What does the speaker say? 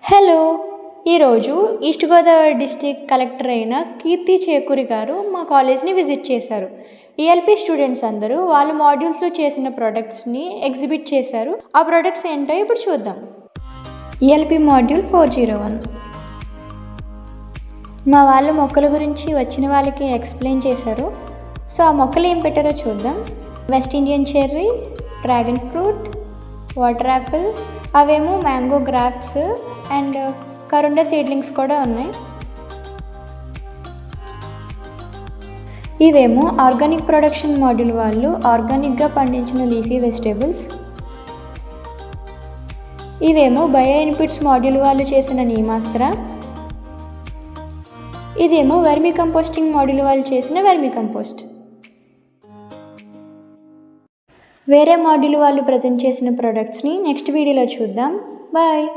Hello! ఈరోజు east Godavari district collector అయిన కీర్తి చేకూరి గారు మా కాలేజ్ని విజిట్ చేశారు. ఈఎల్పి స్టూడెంట్స్ అందరూ వాళ్ళ మాడ్యూల్స్లో చేసిన ప్రొడక్ట్స్ని ఎగ్జిబిట్ చేశారు. ఆ ప్రొడక్ట్స్ ఏంటో ఇప్పుడు చూద్దాం. ELP module 401. మా వాళ్ళు మొక్కల గురించి వచ్చిన వాళ్ళకి ఎక్స్ప్లెయిన్ చేశారు. సో ఆ మొక్కలు ఏం పెట్టారో చూద్దాం. West Indian cherry, dragon fruit, water Apple, అవేమో మ్యాంగో గ్రాఫ్ట్స్ అండ్ కరుండ సీడ్లింగ్స్ కూడా ఉన్నాయి. ఇవేమో ఆర్గానిక్ ప్రొడక్షన్ మాడ్యూల్ వాళ్ళు ఆర్గానిక్గా పండించిన లీఫీ వెజిటేబుల్స్. ఇవేమో బయో ఇన్పుట్స్ మాడ్యూల్ వాళ్ళు చేసిన నీమాస్త్ర. ఇదేమో వర్మీ కంపోస్టింగ్ మాడ్యూల్ వాళ్ళు చేసిన వర్మీ కంపోస్ట్. వేరే మాడ్యూల్ వాళ్ళు ప్రజెంట్ చేసిన ప్రొడక్ట్స్ని నెక్స్ట్ వీడియోలో చూద్దాం. బాయ్.